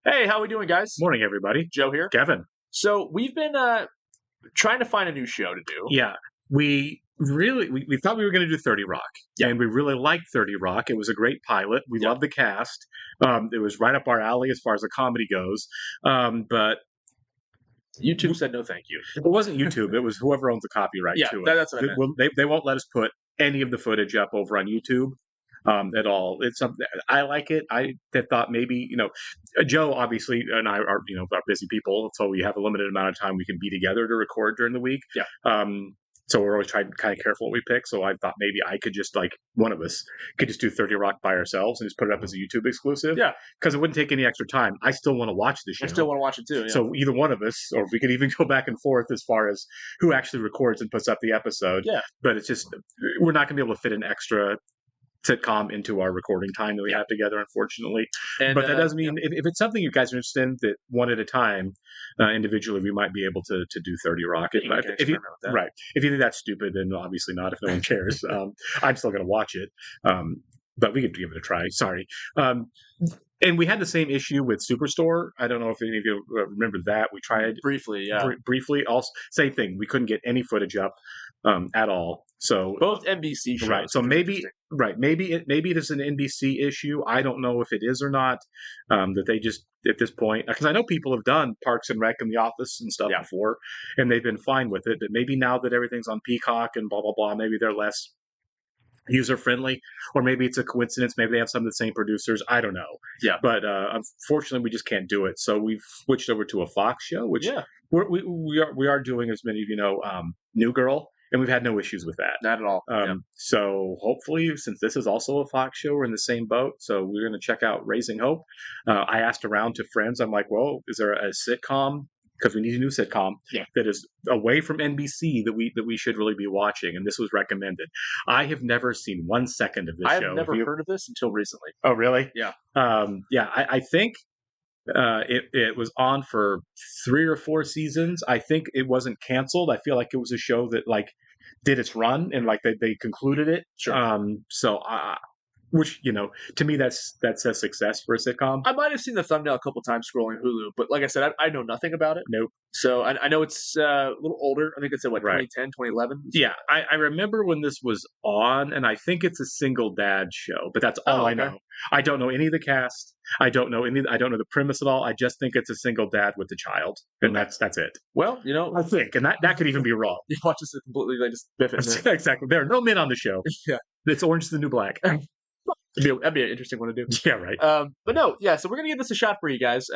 Hey, how we doing, guys? Morning, everybody. Joe here. Kevin. So we've been trying to find a new show to do. Yeah, we thought we were going to do 30 Rock, Yeah. and we really liked 30 Rock. It was a great pilot. We Yeah. loved the cast. It was right up our alley as far as the comedy goes. But YouTube said no, thank you. it wasn't YouTube. It was whoever owns the copyright Yeah, to it. that's what I meant. They won't let us put any of the footage up over on YouTube. At all. It's something I like it. I thought maybe Joe obviously and I are are busy people, so we have a limited amount of time we can be together to record during the week. Yeah. So we're always trying kind of careful what we pick. So I thought maybe I could just one of us could just do 30 Rock by ourselves and just put it up as a YouTube exclusive. Yeah, because it wouldn't take any extra time. I still want to watch the show. I still want to watch it too. Yeah. So either one of us, or we could even go back and forth as far as who actually records and puts up the episode. Yeah. But it's just we're not going to be able to fit an extra sitcom into our recording time that we have together, unfortunately. And, but that doesn't mean if it's something you guys are interested in, that one at a time, individually, we might be able to do 30 Rock. If you think that's stupid, then obviously not. If no one cares, I'm still going to watch it. But we could give it a try. Sorry. And we had the same issue with Superstore. I don't know if any of you remember that. We tried briefly, yeah. Briefly, also same thing. We couldn't get any footage up at all. So both NBC shows. Right. So maybe it is an NBC issue. I don't know if it is or not. That they just at this point, because I know people have done Parks and Rec and The Office and stuff before, and they've been fine with it. But maybe now that everything's on Peacock and blah blah blah, maybe they're less user friendly, or maybe it's a coincidence. Maybe they have some of the same producers. I don't know. Yeah. But unfortunately, we just can't do it. So we've switched over to a Fox show, which we are doing, as many of you know, New Girl, and we've had no issues with that. Not at all. So hopefully, since this is also a Fox show, we're in the same boat. So we're going to check out Raising Hope. I asked around to friends. I'm like, well, is there a sitcom? Because we need a new sitcom that is away from NBC that we should really be watching, and this was recommended. I have never seen 1 second of this show. I've never heard of this until recently. Oh, really? Yeah. I think it was on for 3 or 4 seasons. I think it wasn't canceled. I feel like it was a show that did its run and they concluded it. Sure. Which, to me, that's a success for a sitcom. I might have seen the thumbnail a couple times scrolling Hulu, but like I said, I know nothing about it. Nope. So I know it's a little older. I think it's 2010, 2011? Yeah, I remember when this was on, and I think it's a single dad show, but that's all I know. I don't know any of the cast. I don't know the premise at all. I just think it's a single dad with a child, and that's it. Well, I think, and that could even be wrong. You watch this completely just biff it. Exactly. There are no men on the show. Yeah. It's Orange is the New Black. That'd be an interesting one to do. Yeah, right. But no, yeah. So we're gonna give this a shot for you guys.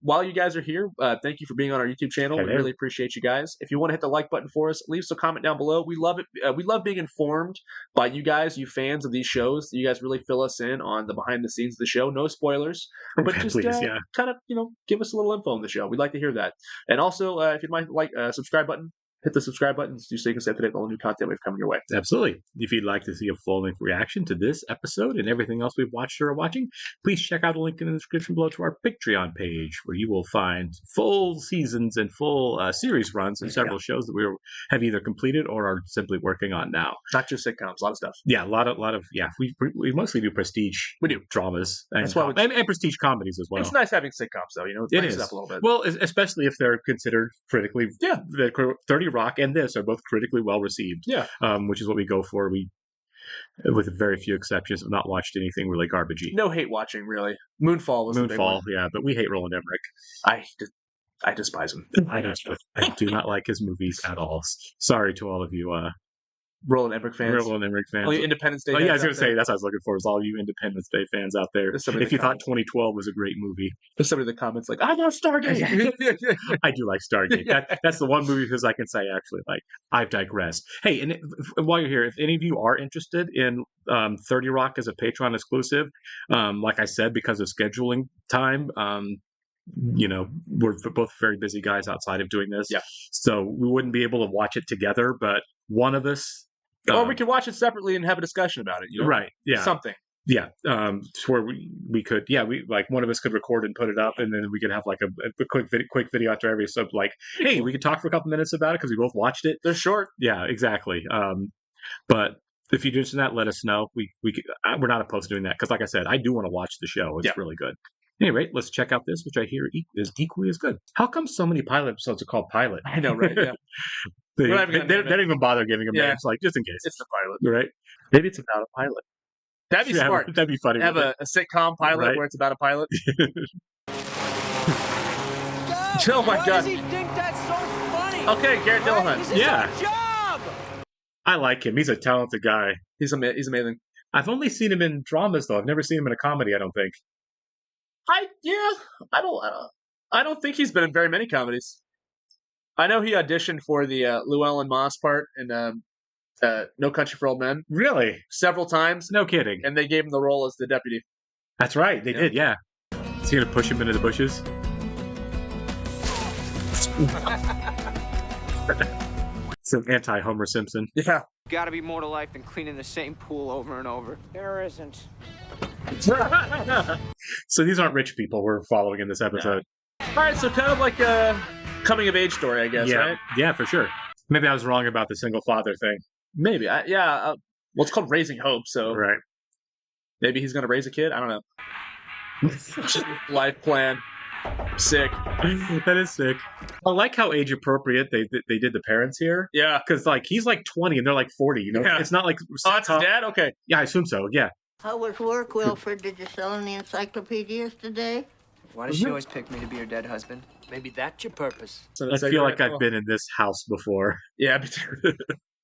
While you guys are here, thank you for being on our YouTube channel. We really appreciate you guys. If you want to hit the like button for us, leave us a comment down below. We love it. We love being informed by you guys, you fans of these shows. You guys really fill us in on the behind the scenes of the show. No spoilers, but just kind of give us a little info on the show. We'd like to hear that. And also, if you'd mind, subscribe button. Hit the subscribe button so you can stay up to date with all the new content we've coming your way. Absolutely. If you'd like to see a full-length reaction to this episode and everything else we've watched or are watching, please check out a link in the description below to our Patreon page, where you will find full seasons and full series runs of several shows that we have either completed or are simply working on now. Not just sitcoms, a lot of stuff. Yeah, a lot of we mostly do prestige. We do dramas and prestige comedies as well. It's nice having sitcoms, though. It is up a little bit. Well, especially if they're considered critically. Yeah, 30 Rock and this are both critically well received. Yeah, which is what we go for. We, with very few exceptions, have not watched anything really garbagey. No hate watching, really. Moonfall was Moonfall, yeah, but we hate Roland Emmerich. I despise him. I do not like his movies at all. Sorry to all of you Roland Emmerich fans. All you Independence Day fans. Oh, yeah, I was going to say, that's what I was looking for, is all you Independence Day fans out there. If you thought 2012 was a great movie. There's somebody in the comments like, I love Stargate. I do like Stargate. That's the one movie because I can say, actually, I've digressed. Hey, and while you're here, if any of you are interested in 30 Rock as a Patreon exclusive, like I said, because of scheduling time, we're both very busy guys outside of doing this. Yeah. So we wouldn't be able to watch it together, but one of us. Or we could watch it separately and have a discussion about it. Right. Yeah. Something. Yeah. Where we could, we one of us could record and put it up, and then we could have a quick video after every sub. Hey, we could talk for a couple minutes about it because we both watched it. They're short. Yeah, exactly. But if you're interested in that, let us know. We're not opposed to doing that because, like I said, I do want to watch the show. It's really good. Anyway, let's check out this, which I hear is equally as good. How come so many pilot episodes are called Pilot? I know, right? Yeah. they don't even bother giving them names, like, just in case. It's the pilot. Right? Maybe it's about a pilot. That'd be smart. That'd be funny. Have a sitcom pilot where it's about a pilot. Oh my God. Why does he think that's so funny? Okay, Garrett Dillahunt. This is our job. I like him. He's a talented guy. He's amazing. I've only seen him in dramas, though. I've never seen him in a comedy, I don't think. I don't think he's been in very many comedies. I know he auditioned for the Llewellyn Moss part in No Country for Old Men. Really? Several times. No kidding. And they gave him the role as the deputy. That's right. They did, yeah. Is he going to push him into the bushes? It's an anti-Homer Simpson. Yeah. Gotta be more to life than cleaning the same pool over and over. There isn't. So these aren't rich people we're following in this episode. All right, so kind of like a coming-of-age story, I guess, right? Yeah, for sure. Maybe I was wrong about the single father thing. Maybe. Well, it's called Raising Hope, so right. Maybe he's going to raise a kid? I don't know. Life plan. Sick. That is sick. I like how age appropriate they did the parents here. Yeah. Because, like, he's like 20 and they're like 40, you know? Yeah. It's not like... Oh, that's his dad? Okay. Yeah, I assume so, yeah. How was work, Wilfred? Did you sell any encyclopedias today? Why does she always pick me to be her dead husband? Maybe that's your purpose. So I feel like I've been in this house before. Yeah, me too.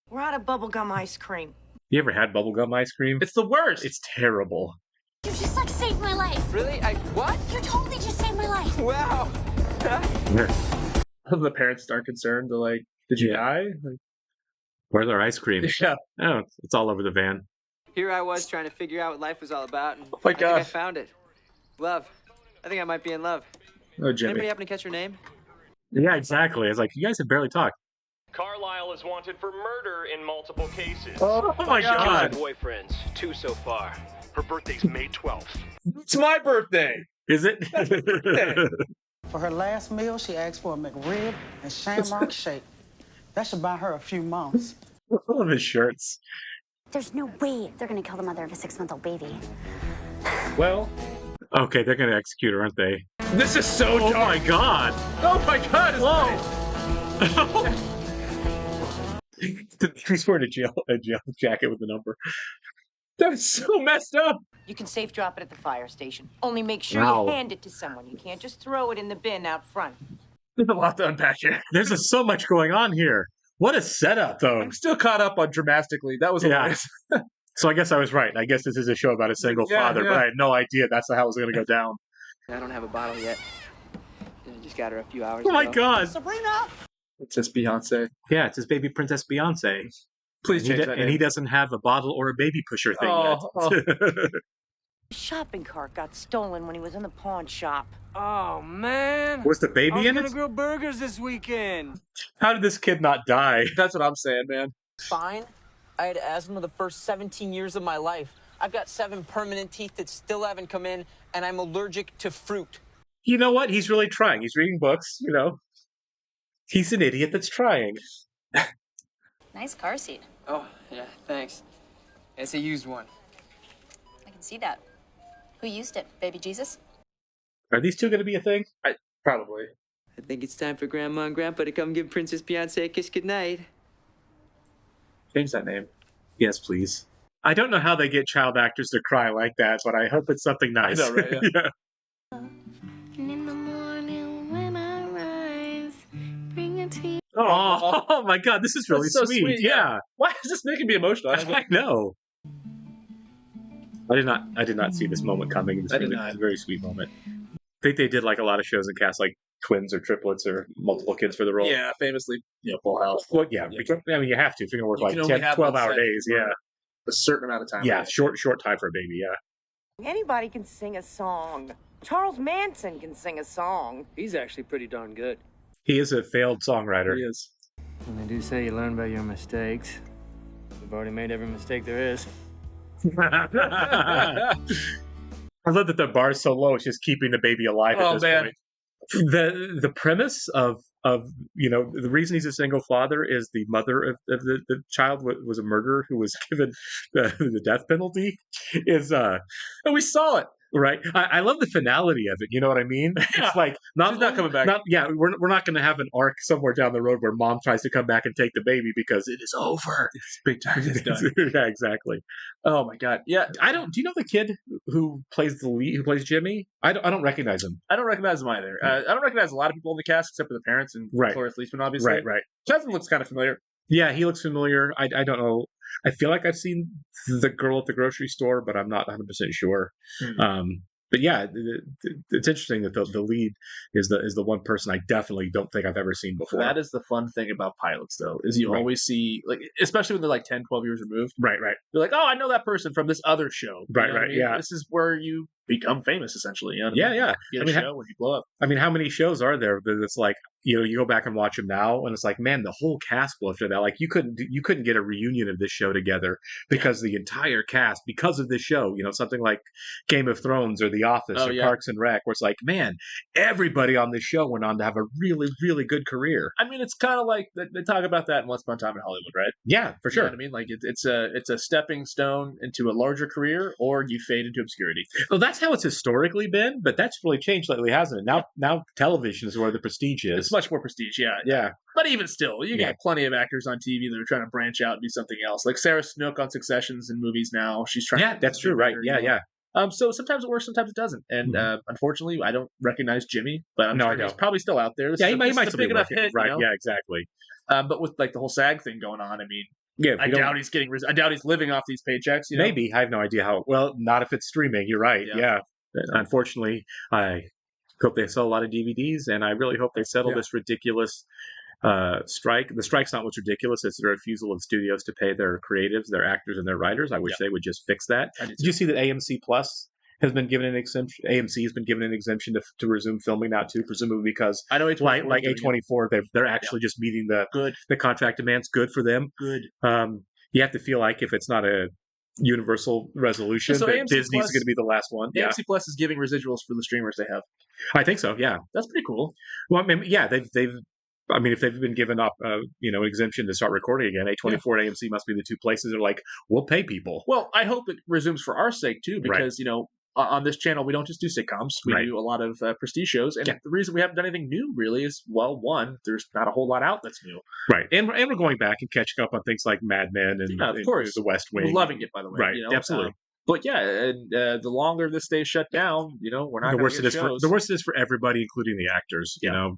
We're out of bubblegum ice cream. You ever had bubblegum ice cream? It's the worst. It's terrible. You just like saved my life. Really? What? You totally just saved my life. Wow. The parents aren't concerned. They're like, did you die? Like, where's our ice cream? Yeah. Oh, it's all over the van. Here I was trying to figure out what life was all about, and oh my I think gosh. I found it. Love. I think I might be in love. Oh, Jimmy. Anybody happen to catch her name? Yeah, exactly. It's like, you guys have barely talked. Carlisle is wanted for murder in multiple cases. Oh my God. Boyfriends, 2 so far. Her birthday's May 12th. It's my birthday. Is it? For her last meal, she asked for a McRib and shamrock shake. That should buy her a few months. All of his shirts. There's no way they're gonna kill the mother of a 6-month-old baby. Well, okay, they're going to execute her, aren't they? This is so dark. Oh my God. Oh my God. Whoa. He's wearing a jail jacket with the number. That's so messed up. You can safe drop it at the fire station. Only make sure Wow. you hand it to someone. You can't just throw it in the bin out front. There's a lot to unpack here. There's so much going on here. What a setup, though. I'm still caught up on Dramatically. That was hilarious. So I guess I was right. I guess this is a show about a single father, but I had no idea that's how it was going to go down. I don't have a bottle yet. I just got her a few hours Oh my ago. God. Sabrina! It's just Beyonce. Yeah, it's his baby Princess Beyonce. Please change that And name. he doesn't have a bottle or a baby pusher thing Oh, yet. His shopping cart got stolen when he was in the pawn shop. Oh, man. Was the I baby was in gonna it? grill burgers this weekend. How did this kid not die? That's what I'm saying, man. Fine. I had asthma the first 17 years of my life. I've got 7 permanent teeth that still haven't come in, and I'm allergic to fruit. You know what? He's really trying. He's reading books, you know. He's an idiot that's trying. Nice car seat. Oh, yeah, thanks. It's a used one. I can see that. Who used it? Baby Jesus? Are these two going to be a thing? Probably. I think it's time for Grandma and Grandpa to come give Princess Beyonce a kiss goodnight. Change that name. Yes, please. I don't know how they get child actors to cry like that, but I hope it's something nice. I know, right? Yeah. And in the morning when I rise, bring it to you. Oh my God, this is really That's so sweet. sweet, Yeah. Why is this making me emotional? I know. I did not see this moment coming. It's I did really not. a very sweet moment. I think they did like a lot of shows and cast like twins or triplets or multiple kids for the role. Yeah, famously, Full House. Well, yeah. Yeah. Because, I mean, you have to if you're going to You work can like only 10, have 12 one hour set days. for Yeah. a certain amount of time. Yeah. right? Short time for a baby. Yeah. Anybody can sing a song. Charles Manson can sing a song. He's actually pretty darn good. He is a failed songwriter. He is. And they do say you learn by your mistakes. We've already made every mistake there is. I love that the bar is so low; it's just keeping the baby alive at Oh, this man. point. The premise of the reason he's a single father is the mother of the child was a murderer who was given the death penalty. Is And we saw it. Right. I love the finality of it. You know what I mean? Yeah. It's like She's not coming back. We're not going to have an arc somewhere down the road where mom tries to come back and take the baby because it is over. It's big time. It's done. Yeah, exactly. Oh my god. Yeah. Do you know the kid who plays the lead, who plays Jimmy? I don't recognize him. I don't recognize him either. I don't recognize a lot of people in the cast except for the parents and Right. Cloris Leachman, obviously. Right. Jasmine looks kind of familiar. Yeah, he looks familiar. I don't know. I feel like I've seen the girl at the grocery store, but I'm not 100% sure. But yeah, it's interesting that the lead is the one person I definitely don't think I've ever seen before. That is the fun thing about pilots, though, is you always see, like, especially when they're like 10, 12 years removed. Right. You're like, oh, I know that person from this other show. You Right, know what I mean? yeah. This is where you become famous, essentially. You know what I mean? Yeah. You I get a mean, show when you blow up. I mean, how many shows are there that it's like, you go back and watch them now, and it's like, man, the whole cast blew after that. Like, you couldn't get a reunion of this show together because the entire cast, because of this show, something like Game of Thrones or The Office or Parks and Rec, where it's like, man, everybody on this show went on to have a really, really good career. I mean, it's kind of like they talk about that in Once Upon a Time in Hollywood, right? Yeah, for sure. You know what I mean? Like, it's a stepping stone into a larger career, or you fade into obscurity. Well, that's how it's historically been, but that's really changed lately, hasn't it? Now television is where the prestige is. It's much more prestige, yeah. Yeah. But even still, you get plenty of actors on TV that are trying to branch out and do something else. Like Sarah Snook on Successions in movies now. She's trying. Yeah, that's true. Right. Yeah. So sometimes it works, sometimes it doesn't. And unfortunately, I don't recognize Jimmy, but I'm sure he's probably still out there. He might still big be enough working. hit, Right. You know? Yeah. Exactly. But with like the whole SAG thing going on, I mean, yeah, I doubt he's getting. I doubt he's living off these paychecks. You know? Maybe. I have no idea how. Well, not if it's streaming. You're right. Yeah. Unfortunately, I hope they sell a lot of DVDs, and I really hope they settle this ridiculous strike. The strike's not what's ridiculous; it's the refusal of studios to pay their creatives, their actors, and their writers. I wish they would just fix that. Did you see that AMC Plus has been given an exemption? AMC has been given an exemption to resume filming now too, presumably because I know A24 like A24, they're actually just meeting the contract demands. Good for them. Good. You have to feel like if it's not a universal resolution, so that AMC Disney's Plus, going to be the last one. AMC Plus is giving residuals for the streamers they have. I think so. Yeah, that's pretty cool. Well, I mean, yeah, they've. I mean, if they've been given up, an exemption to start recording again, A24 and AMC must be the two places that are like, we'll pay people. Well, I hope it resumes for our sake too, because on this channel we don't just do sitcoms; we do a lot of prestige shows. And the reason we haven't done anything new really is, well, one, there's not a whole lot out that's new, right? And we're going back and catching up on things like Mad Men and, of course, The West Wing. We're loving it, by the way. Right? Absolutely. But yeah, and the longer this stays shut down, we're not. The worse it is for everybody, including the actors. You know.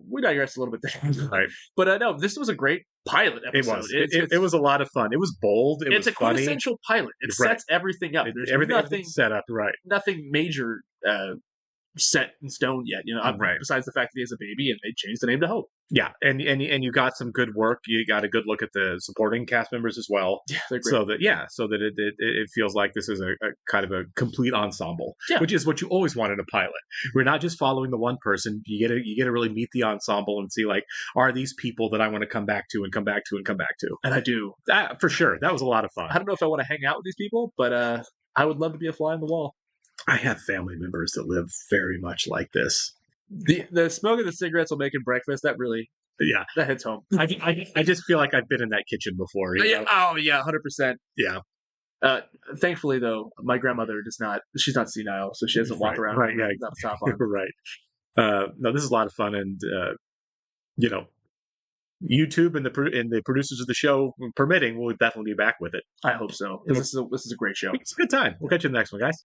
We digress a little bit there, right? But no, this was a great pilot episode. It was a lot of fun. It was bold. It's a quintessential pilot. It sets everything up. There's nothing set up right. Nothing major set in stone yet. Besides the fact that he has a baby and they changed the name to Hope. Yeah, and you got some good work. You got a good look at the supporting cast members as well. Yeah, they're great. So that it feels like this is a kind of a complete ensemble, yeah. Which is what you always want in a pilot. We're not just following the one person. You get to really meet the ensemble and see, like, are these people that I want to come back to and come back to and come back to? And I do. For sure. That was a lot of fun. I don't know if I want to hang out with these people, but I would love to be a fly on the wall. I have family members that live very much like this. The smoke of the cigarettes will make him breakfast. That really, that hits home. I just feel like I've been in that kitchen before. Yeah. Oh yeah, 100%. Yeah. Thankfully, though, my grandmother does not. She's not senile, so she doesn't walk around. Right. Yeah. Without the top on. Right. No, this is a lot of fun, and YouTube and the producers of the show permitting, we'll definitely be back with it. I hope so. This is a great show. It's a good time. We'll catch you in the next one, guys.